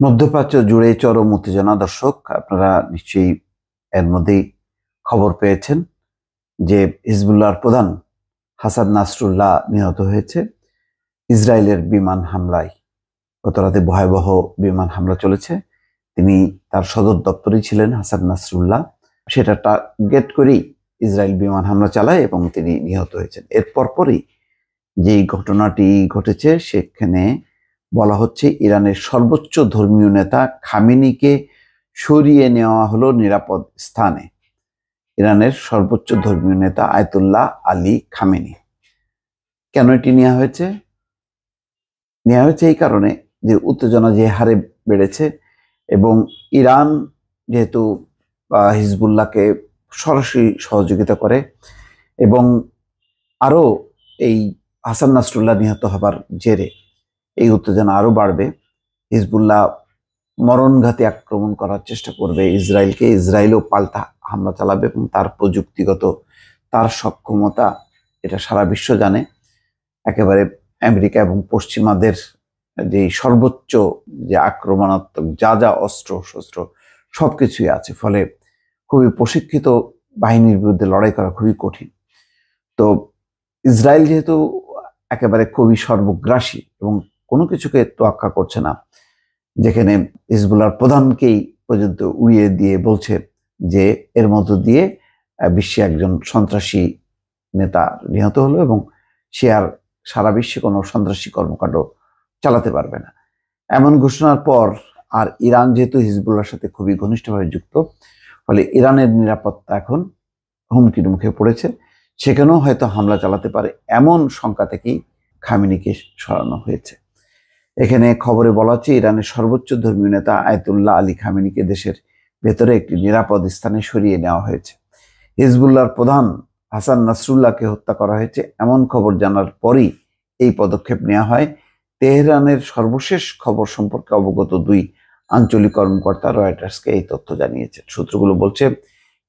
মধ্যপ্রাচ্য জুড়ে চরম উত্তেজনা। দর্শক, আপনারা নিশ্চয়ই এর মধ্যেই খবর পেয়েছেন যে হিজবুল্লাহর প্রধান হাসান নাসরুল্লাহ নিহত হয়েছে ইসরায়েলের বিমান হামলায়। গত রাতে ভয়াবহ বিমান হামলা চলেছে। তিনি তার সদর দপ্তরেই ছিলেন হাসান নাসরুল্লাহ। সেটা টার্গেট করেই ইসরায়েল বিমান হামলা চালায় এবং তিনি নিহত হয়েছেন। এর পরপরই যেই ঘটনাটি ঘটেছে সেখানে বলা হচ্ছে ইরানের সর্বোচ্চ ধর্মীয় নেতা খামেনিকে সরিয়ে নেওয়া হলো নিরাপদ স্থানে। ইরানের সর্বোচ্চ ধর্মীয় নেতা আয়াতুল্লাহ আলী খামেনি। কেন এটি নেওয়া হয়েছে? এই কারণে যে উত্তেজনা যে হারে বেড়েছে এবং ইরান যেহেতু হিজবুল্লাহকে সরাসরি সহযোগিতা করে এবং আরো এই হাসান নাসরুল্লাহ নিহত হবার জেরে এই উত্তেজনা আরো বাড়বে। হিজবুল্লাহ মরণঘাতী আক্রমণ করার চেষ্টা করবে ইসরায়েলকে। ইসরায়েলও পাল্টা হামলা চালাবে এবং তার প্রযুক্তিগত তার সক্ষমতা এটা সারা বিশ্ব জানে। একেবারে আমেরিকা এবং পশ্চিমাদের যে সর্বোচ্চ যে আক্রমণাত্মক যা অস্ত্র শস্ত্র সবকিছুই আছে, ফলে খুবই প্রশিক্ষিত বাহিনীর বিরুদ্ধে লড়াই করা খুবই কঠিন। তো ইসরায়েল যেহেতু একেবারে খুবই সর্বগ্রাসী এবং কোনো কিছুকে তোয়াক্কা করছে না, যেখানে হিজবুল্লাহর প্রধানকেই পর্যন্ত উড়িয়ে দিয়ে বলছে যে এর মধ্য দিয়ে বিশ্বে একজন সন্ত্রাসী নেতা নিহত হলো এবং সে আর সারা বিশ্বে কোনো সন্ত্রাসী কর্মকাণ্ড চালাতে পারবে না। এমন ঘোষণার পর আর ইরান যেহেতু হিজবুল্লাহর সাথে খুবই ঘনিষ্ঠভাবে যুক্ত, ফলে ইরানের নিরাপত্তা এখন হুমকির মুখে পড়েছে। সেখানেও হয়তো হামলা চালাতে পারে এমন শঙ্কা থেকেই খামেনিকে সরানো হয়েছে। এখানে খবরে বলা হচ্ছে ইরানের সর্বোচ্চ ধর্মীয় নেতা আয়াতুল্লাহ আলী খামেনিকে দেশের ভেতরে একটি নিরাপদ স্থানে সরিয়ে নেওয়া হয়েছে। হিজবুল্লাহর প্রধান হাসান নাসরুল্লাহকে হত্যা করা হয়েছে এমন খবর জানার পরই এই পদক্ষেপ নেওয়া হয়। তেহরানের সর্বশেষ খবর সম্পর্কে অবগত দুই আঞ্চলিক কর্মকর্তা রয়টার্সকে এই তথ্য জানিয়েছেন। সূত্রগুলো বলছে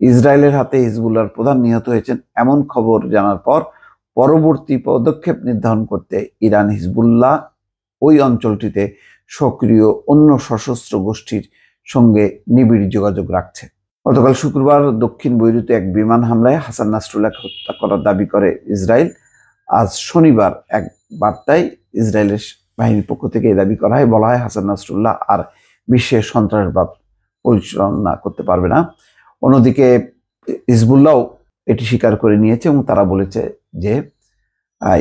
ইসরায়েলের হাতে হিজবুল্লাহর প্রধান নিহত হয়েছেন এমন খবর জানার পর পরবর্তী পদক্ষেপ নির্ধারণ করতে ইরান হিজবুল্লাহ ওই অঞ্চলটিতে সক্রিয় অন্য সশস্ত্র গোষ্ঠীর সঙ্গে নিবিড় যোগাযোগ রাখছে। গতকাল শুক্রবার দক্ষিণ বৈরুতে এক বিমান হামলায় হাসান নাসরুল্লাহকে হত্যা করার দাবি করে ইসরায়েল। আজ শনিবার এক বার্তায় ইসরায়েলের বাহিনীর পক্ষ থেকে এই দাবি করা হয়। বলা হয় হাসান নাসরুল্লাহ আর বিশ্বের সন্ত্রাসবাদ পরিচালনা করতে পারবে না। অন্যদিকে হিজবুল্লাহও এটি স্বীকার করে নিয়েছে এবং তারা বলেছে যে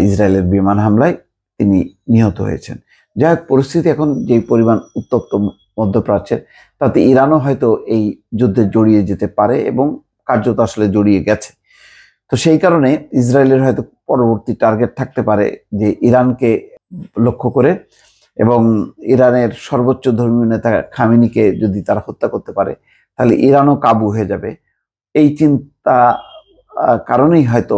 ইসরায়েলের বিমান হামলায় তিনি নিহত হয়েছেন। যাই হোক, পরিস্থিতি এখন যে পরিমাণ উত্তপ্ত মধ্যপ্রাচ্যের, তাতে ইরানও হয়তো এই যুদ্ধে জড়িয়ে যেতে পারে এবং কার্যত আসলে জড়িয়ে গেছে। তো সেই কারণে ইসরায়েলের হয়তো পরবর্তী টার্গেট থাকতে পারে যে ইরানকে লক্ষ্য করে, এবং ইরানের সর্বোচ্চ ধর্মীয় নেতা খামেনিকে যদি তারা হত্যা করতে পারে তাহলে ইরানও কাবু হয়ে যাবে। এই চিন্তা কারণেই হয়তো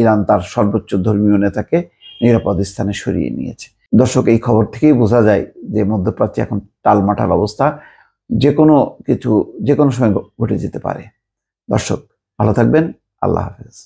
ইরান তার সর্বোচ্চ ধর্মীয় নেতাকে নিরাপদ স্থানে সরিয়ে নিয়েছে। দর্শক, এই খবর থেকেই বোঝা যায় যে মধ্যপ্রাচ্যে এখন টালমাটাল অবস্থা, যে কোনো কিছু যে কোনো সময় ঘটে যেতে পারে। দর্শক, ভালো থাকবেন। আল্লাহ হাফেজ।